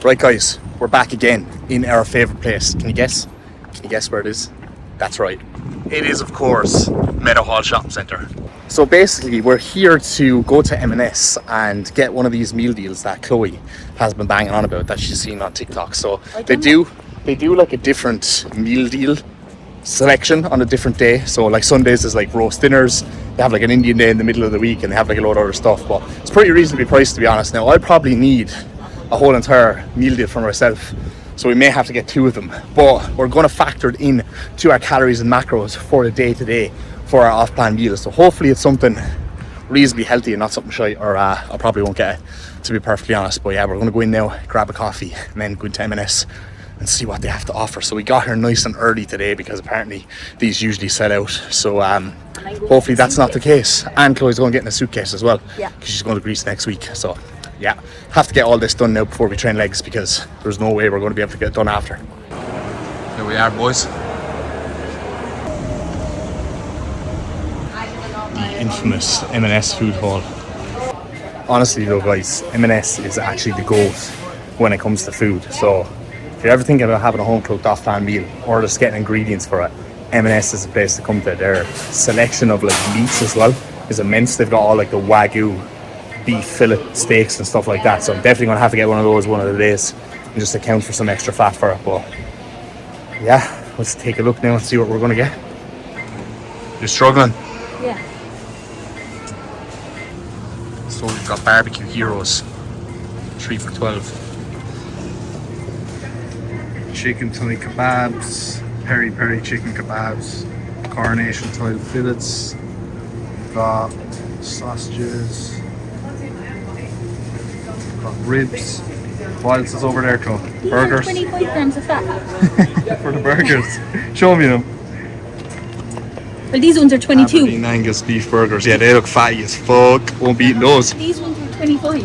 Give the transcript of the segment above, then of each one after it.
Right guys, we're back again in our favourite place. Can you guess? Can you guess where it is? That's right. It is of course Meadowhall Shopping Centre. So basically we're here to go to M&S and get one of these meal deals that Chloe has been banging on about that she's seen on TikTok. So they do like a different meal deal selection on a different day. So like Sundays is like roast dinners, they have like an Indian day in the middle of the week, and they have like a load of other stuff, but it's pretty reasonably priced, to be honest. Now I probably need a whole entire meal deal for myself, so we may have to get 2 of them, but we're going to factor it in to our calories and macros for the day to day for our off-plan meals. So hopefully it's something reasonably healthy and not something shy, or I probably won't get it, to be perfectly honest. But yeah, we're going to go in now, grab a coffee, and then go into M&S and see what they have to offer. So we got here nice and early today because apparently these usually sell out. So hopefully that's not the case. And Chloe's going to get in a suitcase as well, because she's going to Greece next week. So yeah, have to get all this done now before we train legs, because there's no way we're going to be able to get it done after. Here we are, boys. The infamous M&S food hall. Honestly though guys, M&S is actually the GOAT when it comes to food. So if you're ever thinking about having a home-cooked off-plan meal or just getting ingredients for it, M&S is the place to come to. Their selection of like meats as well is immense. They've got all like the Wagyu beef fillet steaks and stuff like that. So I'm definitely going to have to get one of those one of the days and just account for some extra fat for it. But yeah, let's take a look now and see what we're going to get. You're struggling? Yeah. So we've got barbecue heroes, 3 for $12. Chicken thigh kebabs, peri peri chicken kebabs, coronation style fillets, got sausages, got ribs. What else is over there, Chloe? Burgers. 25 grams of fat. For the burgers. Show me them. Well, these ones are 22. Aberdeen Angus beef burgers. Yeah, they look fatty as fuck. Won't be eating those. These ones are 25.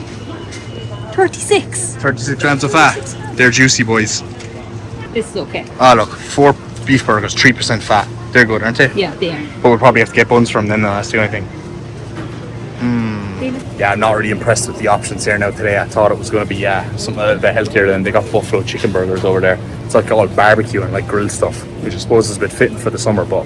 36. 36 grams of fat. They're juicy, boys. This is okay. Oh look, 4 beef burgers, 3% fat. They're good, aren't they? Yeah, they are. But we'll probably have to get buns from them, that's the only thing. Yeah, I'm not really impressed with the options here now today. I thought it was going to be something a little bit healthier. Than they got buffalo chicken burgers over there. It's like all barbecue and like grilled stuff, which I suppose is a bit fitting for the summer. But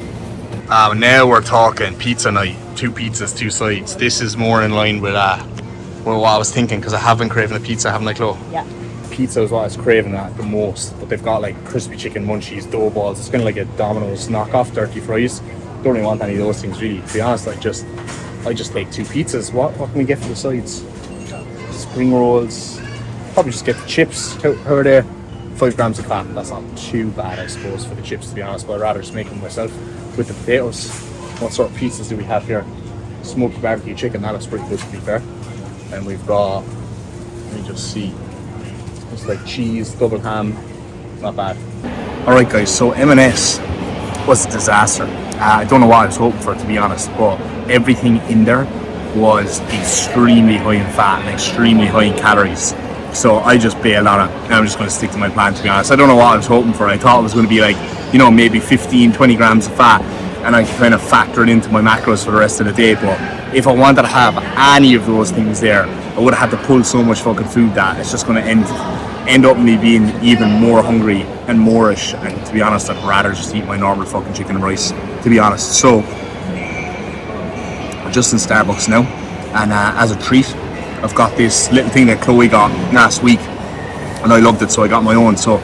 now we're talking pizza night. 2 pizzas, 2 sides. This is more in line with what I was thinking, because I have been craving a pizza, haven't I, Chloe? Yeah. Pizza is what I was craving at the most, but they've got like crispy chicken munchies, dough balls. It's kind of like a Domino's knockoff dirty fries. Don't really want any of those things really, to be honest. I just take 2 pizzas. What can we get for the sides? Spring rolls. Probably just get the chips. How are they? 5 grams of fat. That's not too bad, I suppose, for the chips, to be honest, but I'd rather just make them myself with the potatoes. What sort of pizzas do we have here? Smoked barbecue chicken. That looks pretty good, to be fair. And we've got, let me just see, it's like cheese, double ham. Not bad. Alright guys, so M&S was a disaster. I don't know what I was hoping for, to be honest, but everything in there was extremely high in fat and extremely high in calories. So I just bailed on it, and I'm just going to stick to my plan, to be honest. I don't know what I was hoping for. I thought it was going to be like, you know, maybe 15-20 grams of fat, and I could kind of factor it into my macros for the rest of the day. But if I wanted to have any of those things there, I would have had to pull so much fucking food that it's just going to end up me being even more hungry and moreish. And to be honest, I'd rather just eat my normal fucking chicken and rice, to be honest. So we're just in Starbucks now, and as a treat, I've got this little thing that Chloe got last week, and I loved it, so I got my own. So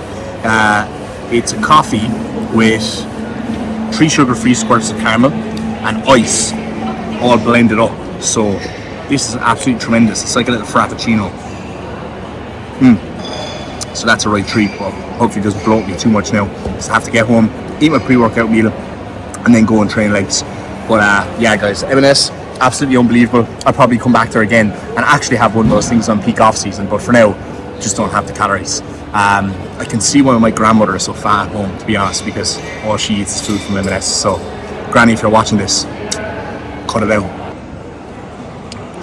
it's a coffee with 3 sugar-free squirts of caramel and ice, all blended up. So this is absolutely tremendous. It's like a little frappuccino. So that's a right treat, but hopefully it doesn't bloat me too much now. So I have to get home, eat my pre-workout meal, and then go and train legs. But yeah guys, M&S, absolutely unbelievable. I'll probably come back there again and actually have one of those things on peak off season, but for now, just don't have the calories. I can see why my grandmother is so fat at home, to be honest, because all she eats is food from M&S. So Granny, if you're watching this, cut it out.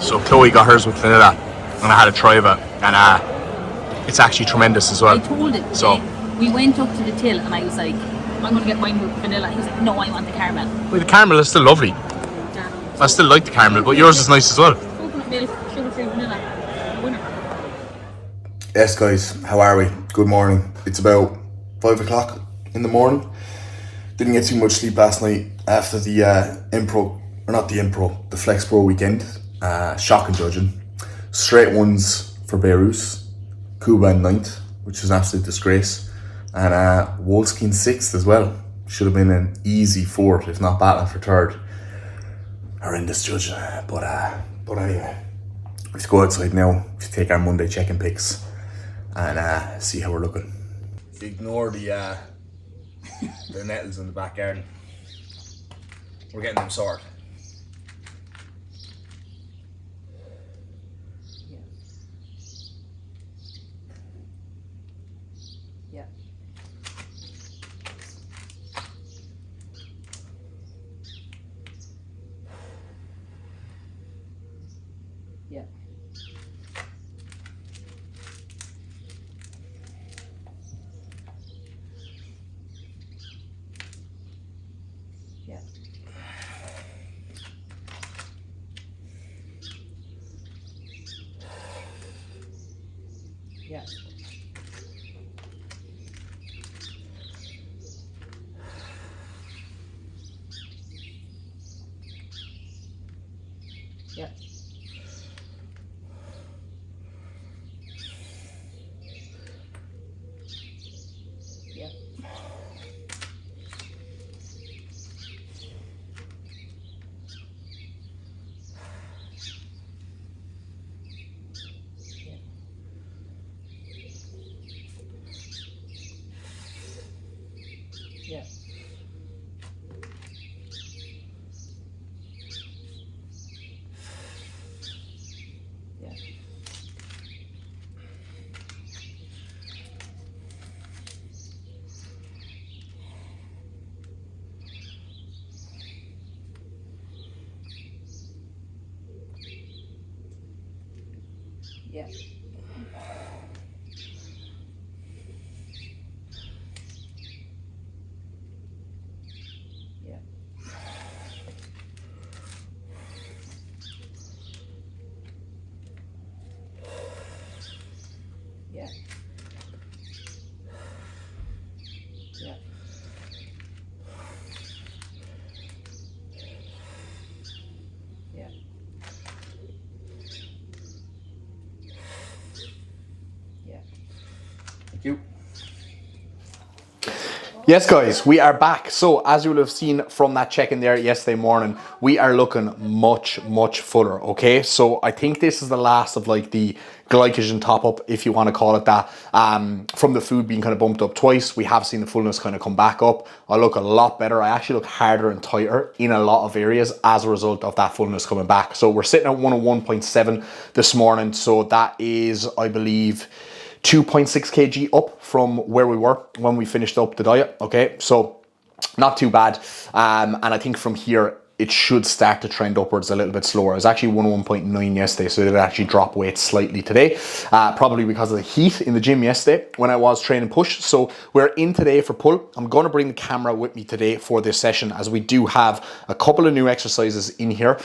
So Chloe got hers with vanilla, and I had a try of it, and it's actually tremendous as well. I told it. So we went up to the till, and I was like, I'm going to get mine with vanilla. He was like, no, I want the caramel. well, the caramel is still lovely. I still like the caramel, but yours is nice as well. Coconut milk, sugar-free vanilla. Winner. Yes, guys, how are we? Good morning. It's about 5 o'clock in the morning. Didn't get too much sleep last night after the the Flex Pro weekend. Shocking judging. Straight ones for Belarus, Cuba in ninth, which was an absolute disgrace, and Wolski in sixth as well. Should have been an easy fourth, if not battling for third. Horrendous judging, but anyway, let's go outside now to take our Monday check-in pics and see how we're looking. Ignore the nettles in the back garden. We're getting them sorted. Yeah. Yeah. Yeah. Yeah. Yeah. Yeah. Yeah. Yeah. Yeah. Yeah. Yeah. Yeah. Yeah. Yeah. Thank you. Yes, guys, we are back. So, as you will have seen from that check-in there yesterday morning, we are looking much fuller, okay? So, I think this is the last of like the glycogen top-up, if you want to call it that, from the food being kind of bumped up twice. We have seen the fullness kind of come back up. I look a lot better. I actually look harder and tighter in a lot of areas as a result of that fullness coming back. So, we're sitting at 101.7 this morning. So, that is, I believe, 2.6 kg up from where we were when we finished up the diet. Okay, so not too bad. And I think from here, it should start to trend upwards a little bit slower. It was actually 101.9 yesterday, so it actually dropped weight slightly today, probably because of the heat in the gym yesterday when I was training push. So we're in today for pull. I'm going to bring the camera with me today for this session, as we do have a couple of new exercises in here.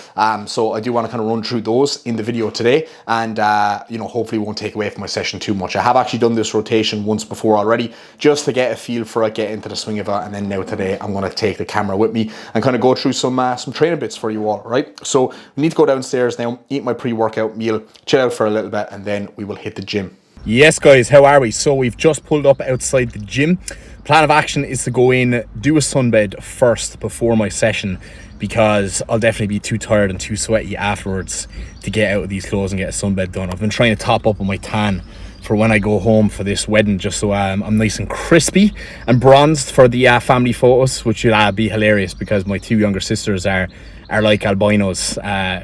So I do want to kind of run through those in the video today, and hopefully won't take away from my session too much. I have actually done this rotation once before already, just to get a feel for it, get into the swing of it, and then now today I'm going to take the camera with me and kind of go through some training bits for you all, right? So we need to go downstairs now, eat my pre-workout meal, chill out for a little bit, and then we will hit the gym. Yes, guys, how are we? So we've just pulled up outside the gym. Plan of action is to go in, do a sunbed first before my session, because I'll definitely be too tired and too sweaty afterwards to get out of these clothes and get a sunbed done. I've been trying to top up on my tan for when I go home for this wedding, just so I'm nice and crispy and bronzed for the family photos, which will be hilarious because my two younger sisters are like albinos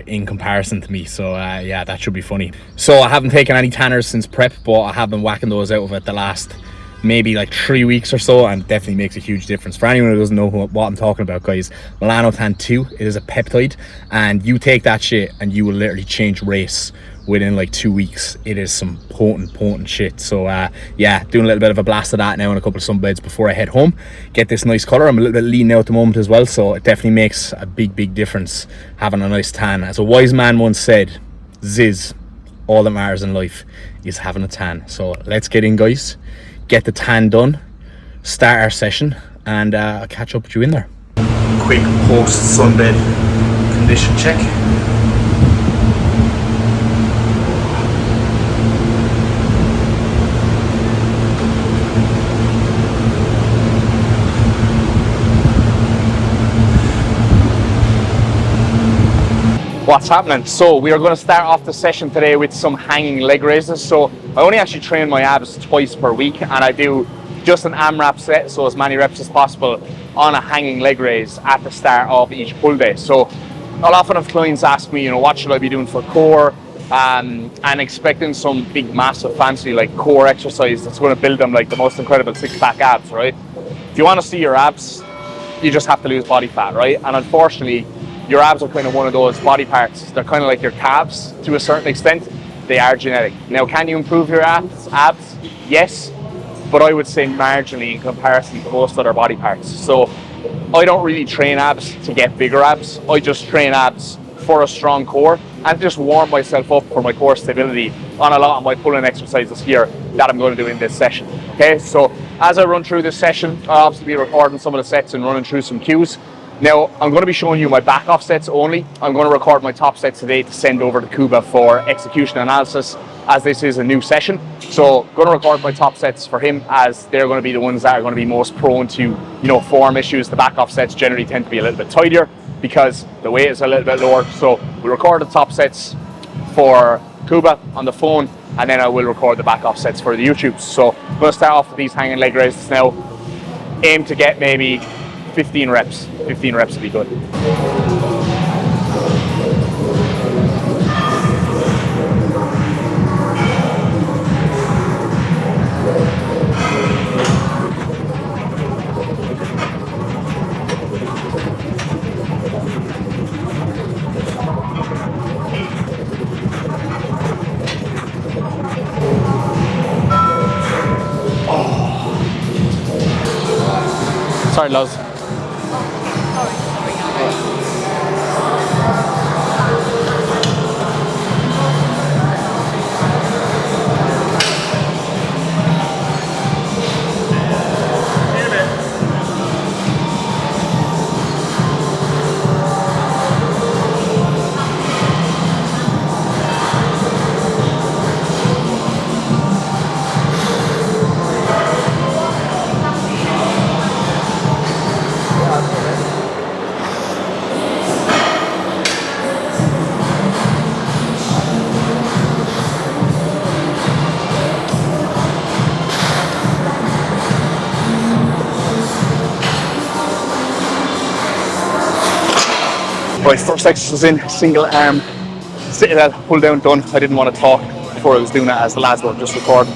in comparison to me. So yeah, that should be funny. So I haven't taken any tanners since prep, but I have been whacking those out of it the last maybe like 3 weeks or so, and definitely makes a huge difference. For anyone who doesn't know what I'm talking about, guys, Melanotan 2, it is a peptide, and you take that shit and you will literally change race within like 2 weeks. It is some potent shit. So yeah, doing a little bit of a blast of that now and a couple of sunbeds before I head home, get this nice color. I'm a little bit lean now at the moment as well, so it definitely makes a big difference having a nice tan. As a wise man once said, Ziz, all that matters in life is having a tan. So let's get in, guys, get the tan done, start our session, and I'll catch up with you in there. Quick post sunbed condition check. What's happening? So we are going to start off the session today with some hanging leg raises. So I only actually train my abs twice per week, and I do just an AMRAP set, so as many reps as possible on a hanging leg raise at the start of each pull day. So I'll often have clients ask me, what should I be doing for core, and expecting some big, massive, fancy like core exercise that's going to build them like the most incredible six-pack abs, right? If you want to see your abs, you just have to lose body fat, right? And unfortunately, your abs are kind of one of those body parts. They're kind of like your calves to a certain extent. They are genetic. Now, can you improve your abs? Yes, but I would say marginally in comparison to most other body parts. So I don't really train abs to get bigger abs. I just train abs for a strong core and just warm myself up for my core stability on a lot of my pulling exercises here that I'm going to do in this session. Okay, so as I run through this session, I'll obviously be recording some of the sets and running through some cues. Now, I'm going to be showing you my back off sets only. I'm going to record my top sets today to send over to Kuba for execution analysis, as this is a new session. So I'm going to record my top sets for him, as they're going to be the ones that are going to be most prone to, form issues. The back off sets generally tend to be a little bit tighter because the weight is a little bit lower. So we record the top sets for Kuba on the phone, and then I will record the back off sets for the YouTube. So I'm going to start off with these hanging leg raises now. Aim to get maybe 15 reps. 15 reps would be good. Sorry, Loz. Right, first exercise in, single arm citadel, pull down done. I didn't want to talk before I was doing it, as the lads were just recording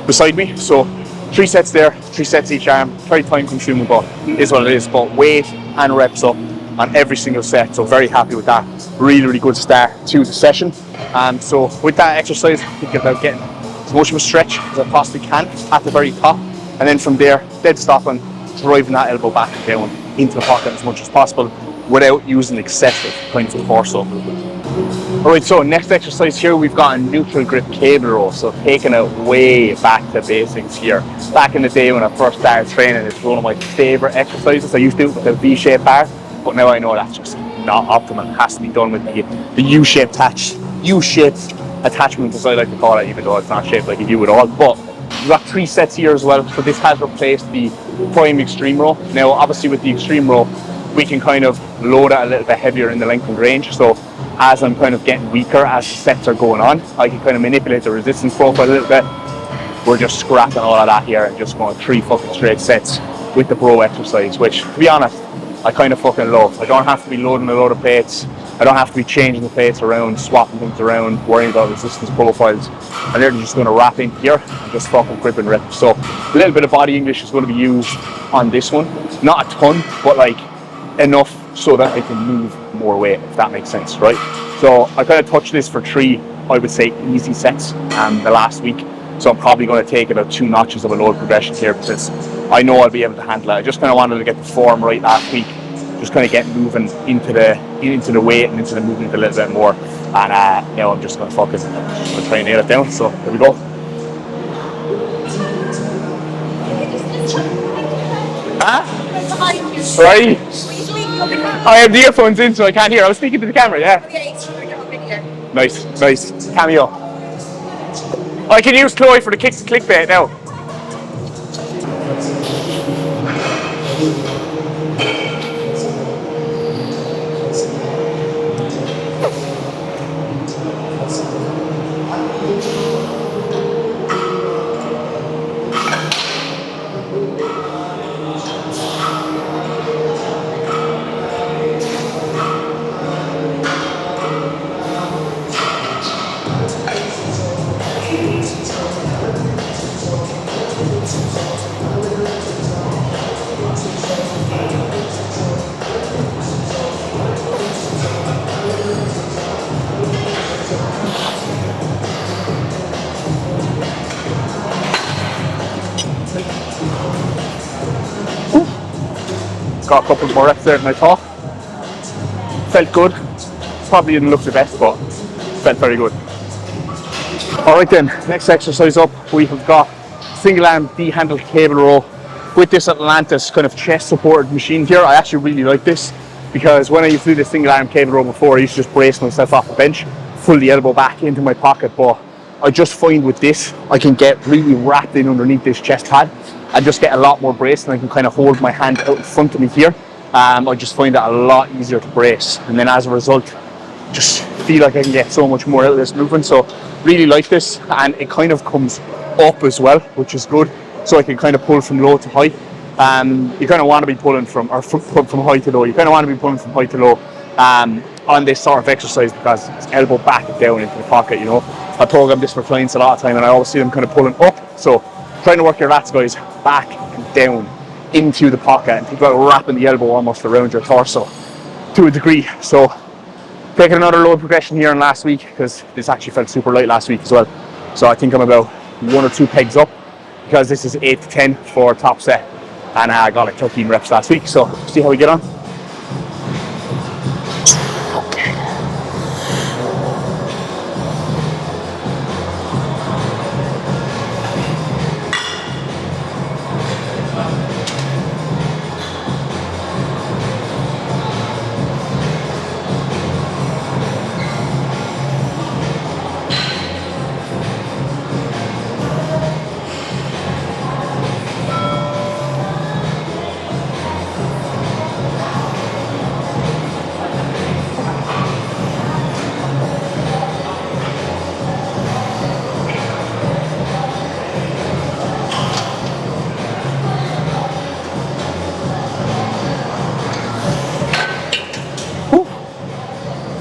beside me. So 3 sets there, 3 sets each arm, very time consuming, but is what it is. But weight and reps up on every single set, so very happy with that. Really good start to the session. And so with that exercise, I'm thinking about getting as much of a stretch as I possibly can at the very top, and then from there, dead stopping, driving that elbow back and down into the pocket as much as possible, without using excessive kind of torso movement. Alright, so next exercise here, we've got a neutral grip cable row, so taking it way back to basics here. Back in the day when I first started training, it's one of my favourite exercises. I used to do it with a V-shaped bar, but now I know that's just not optimal. It has to be done with the U-shaped attachment, as I like to call it, even though it's not shaped like a U at all. But we've got 3 sets here as well, so this has replaced the prime extreme row. Now obviously with the extreme row, we can kind of load it a little bit heavier in the lengthened range. So as I'm kind of getting weaker as sets are going on, I can kind of manipulate the resistance profile a little bit. We're just scrapping all of that here and just going 3 fucking straight sets with the bro exercise, which, to be honest, I kind of fucking love. I don't have to be loading a load of plates. I don't have to be changing the plates around, swapping things around, worrying about resistance profiles. I'm literally just going to wrap in here and just fucking grip and rip. So a little bit of body English is going to be used on this one. Not a ton, but like enough so that I can move more weight, if that makes sense, right? So I kind of touched this for 3, I would say, easy sets the last week. So I'm probably going to take about 2 notches of a load progression here, because I know I'll be able to handle it. I just kind of wanted to get the form right last week, just kind of get moving into the weight and into the movement a little bit more. And now I'm just going to focus and try and nail it down. So here we go. Right. I have the earphones in, so I can't hear. I was speaking to the camera. Yeah. Nice. Cameo. I can use Chloe for the clickbait now. Got a couple more reps there than I thought. Felt good. Probably didn't look the best, but felt very good. Alright then, next exercise up, we have got single arm D-handle cable row with this Atlantis kind of chest supported machine here. I actually really like this because when I used to do the single arm cable row before, I used to just brace myself off the bench, pull the elbow back into my pocket, but I just find with this, I can get really wrapped in underneath this chest pad and just get a lot more brace, and I can kind of hold my hand out in front of me here. I just find that a lot easier to brace, and then as a result, just feel like I can get so much more out of this movement. So really like this, and it kind of comes up as well, which is good, so I can kind of pull from low to high. You kind of want to be pulling from high to low. You kind of want to be pulling from high to low on this sort of exercise, because it's elbow back and down into the pocket, you know. I program this for clients a lot of time, and I always see them kind of pulling up. So trying to work your lats, guys, back and down into the pocket, and think about wrapping the elbow almost around your torso to a degree. So taking another load progression here in last week, because this actually felt super light last week as well. So I think I'm about 1 or 2 pegs up, because this is 8 to 10 for top set, and I got like 13 reps last week. So see how we get on.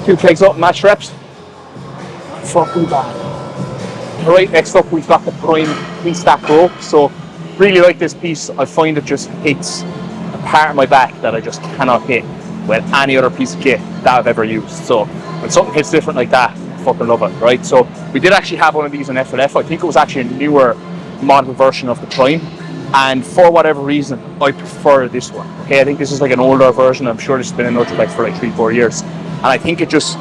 Two pegs up, match reps. Fucking bad. Alright, next up we've got the prime pre-stack row. So really like this piece. I find it just hits a part of my back that I just cannot hit with any other piece of kit that I've ever used. So when something hits different like that, I fucking love it, right? So we did actually have one of these on FLF. I think it was actually a newer model version of the prime, and for whatever reason I prefer this one. Okay, I think this is like an older version. I'm sure this has been in Ultraflex for like 3-4 years, and I think it just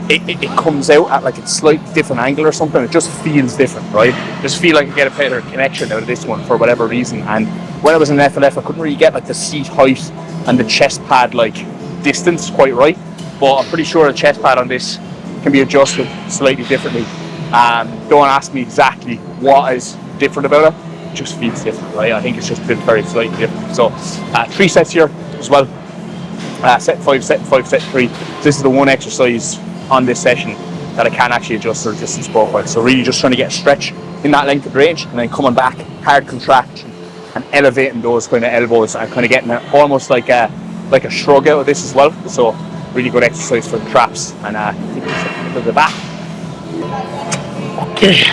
it comes out at like a slightly different angle or something. It just feels different, right? Just feel like I get a better connection out of this one for whatever reason. And when I was in FLF, I couldn't really get like the seat height and the chest pad like distance quite right, but I'm pretty sure the chest pad on this can be adjusted slightly differently. Don't ask me exactly what is different about it. It just feels different, right? I think it's just been very slightly different. So 3 sets here as well. Set 5, set 5, set 3. This is the one exercise on this session that I can actually adjust the distance profile. So really just trying to get a stretch in that length of range, and then coming back, hard contraction, and elevating those kind of elbows, and kind of getting almost like a shrug out of this as well. So really good exercise for the traps, and I think it's to the back. Okay.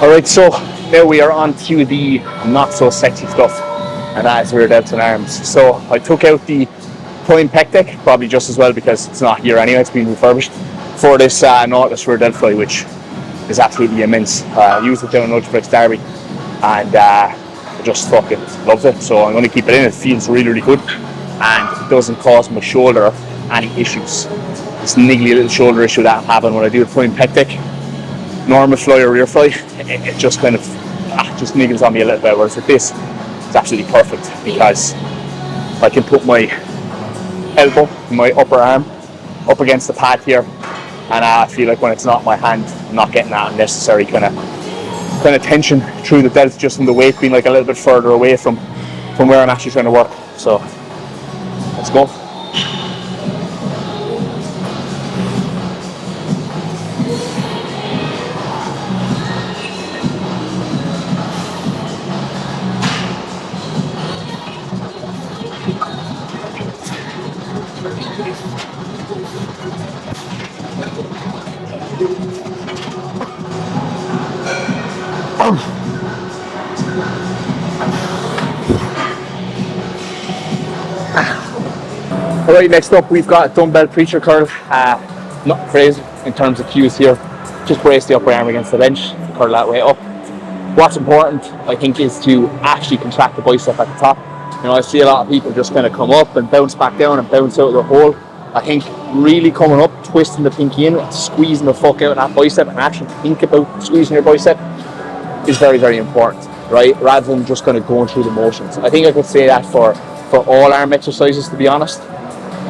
Alright, so now we are on to the not so sexy stuff, and that is rear delts and arms. So I took out the prime pec deck, probably just as well because it's not here anyway, it's been refurbished, for this Nautilus rear delt fly, which is absolutely immense. I used it down in Ultraflex Derby, and I just fucking loves it, so I'm going to keep it in. It feels really, really good, and it doesn't cause my shoulder any issues. This niggly little shoulder issue that I'm having when I do the prime pec deck, normal fly or rear fly, it just kind of just niggles on me a little bit, whereas with this, it's absolutely perfect because I can put my elbow, my upper arm, up against the pad here, and I feel like when it's not my hand, I'm not getting that unnecessary kind of tension through the delt just from the weight being like a little bit further away from where I'm actually trying to work. So let's go. Alright, next up we've got dumbbell preacher curl. Not crazy in terms of cues here. Just brace the upper arm against the bench, curl that way up. What's important, I think, is to actually contract the bicep at the top. You know, I see a lot of people just kind of come up and bounce back down and bounce out of the hole. I think really coming up, twisting the pinky in, squeezing the fuck out of that bicep, and actually think about squeezing your bicep is very, very important, right? Rather than just kind of going through the motions. I think I could say that for all arm exercises, to be honest.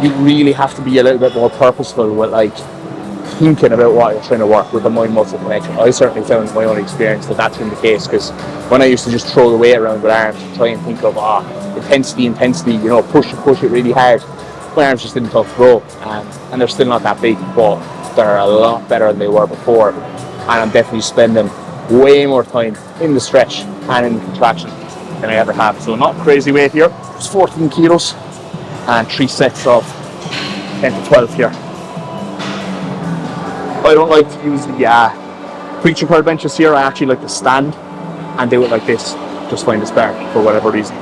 You really have to be a little bit more purposeful with like thinking about what you're trying to work with the mind-muscle connection. I certainly found in my own experience that that's been the case, because when I used to just throw the weight around with arms and try and think of intensity, you know, push it really hard, my arms just didn't touch grow, and they're still not that big, but they're a lot better than they were before, and I'm definitely spending way more time in the stretch and in the contraction than I ever have. So not crazy weight here, just 14 kilos and 3 sets of 10 to 12 here. I don't like to use the preacher curl benches here. I actually like to stand and do it like this. Just find this better for whatever reason.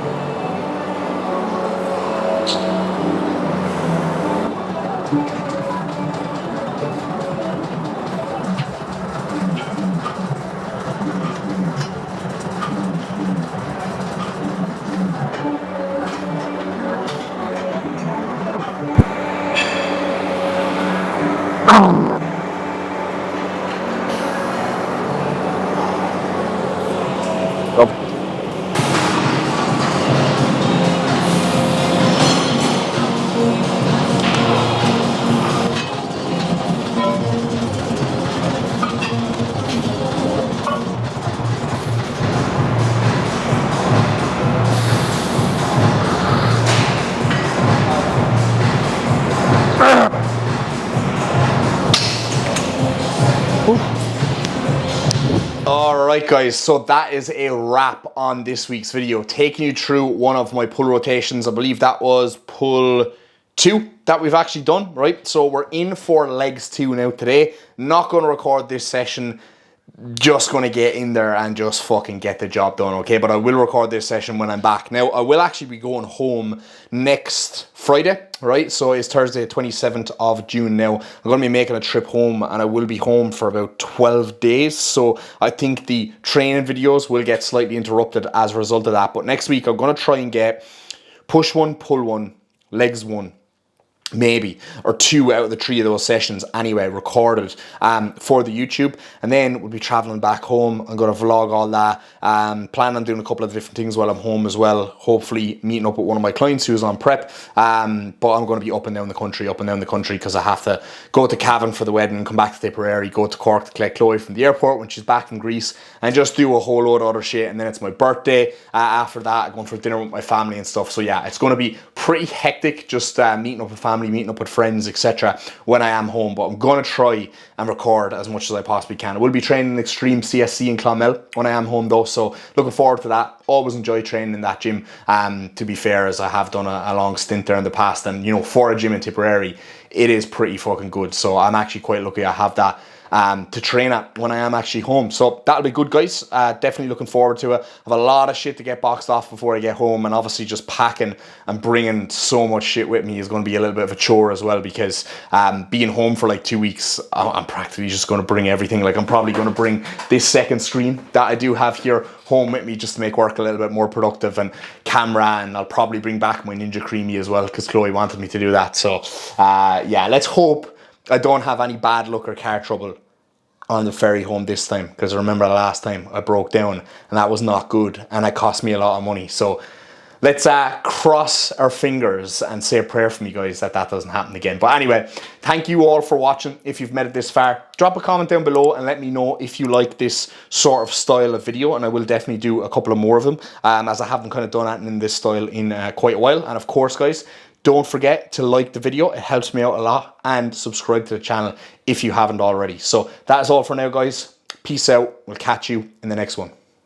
Alright guys, so that is a wrap on this week's video, taking you through one of my pull rotations. I believe that was pull 2 that we've actually done, right? So we're in for legs 2 now today. Not going to record this session, just going to get in there and just fucking get the job done, okay? But I will record this session when I'm back. Now, I will actually be going home next Friday, right? So it's Thursday, 27th of June now. I'm going to be making a trip home, and I will be home for about 12 days. So I think the training videos will get slightly interrupted as a result of that. But next week, I'm going to try and get push 1, pull 1, legs 1. Maybe, or 2 out of the 3 of those sessions anyway, recorded for the YouTube, and then we'll be traveling back home. I'm going to vlog all that, plan on doing a couple of different things while I'm home as well, hopefully meeting up with one of my clients who's on prep, but I'm going to be up and down the country, because I have to go to Cavan for the wedding and come back to Tipperary, go to Cork to collect Chloe from the airport when she's back from Greece, and just do a whole load of other shit. And then it's my birthday. After that, I'm going for dinner with my family and stuff. So yeah, it's going to be pretty hectic, just meeting up with family, meeting up with friends, etc. when I am home. But I'm going to try and record as much as I possibly can. I will be training in Extreme CSC in Clonmel when I am home though, so looking forward to that. Always enjoy training in that gym, to be fair, as I have done a long stint there in the past, and you know, for a gym in Tipperary, it is pretty fucking good. So I'm actually quite lucky I have that to train at when I am actually home. So that'll be good, guys. Definitely looking forward to it. I have a lot of shit to get boxed off before I get home, and obviously just packing and bringing so much shit with me is going to be a little bit of a chore as well, because being home for like 2 weeks, I'm practically just going to bring everything. Like I'm probably going to bring this second screen that I do have here home with me just to make work a little bit more productive, and camera, and I'll probably bring back my Ninja Creamy as well because Chloe wanted me to do that. So yeah, let's hope I don't have any bad luck or car trouble on the ferry home this time, because I remember the last time I broke down and that was not good and it cost me a lot of money. So let's cross our fingers and say a prayer for me, guys, that doesn't happen again. But anyway, thank you all for watching. If you've made it this far, drop a comment down below and let me know if you like this sort of style of video, and I will definitely do a couple of more of them, as I haven't kind of done anything in this style in quite a while. And of course, guys, don't forget to like the video. It helps me out a lot, and subscribe to the channel if you haven't already. So that is all for now, guys. Peace out. We'll catch you in the next one.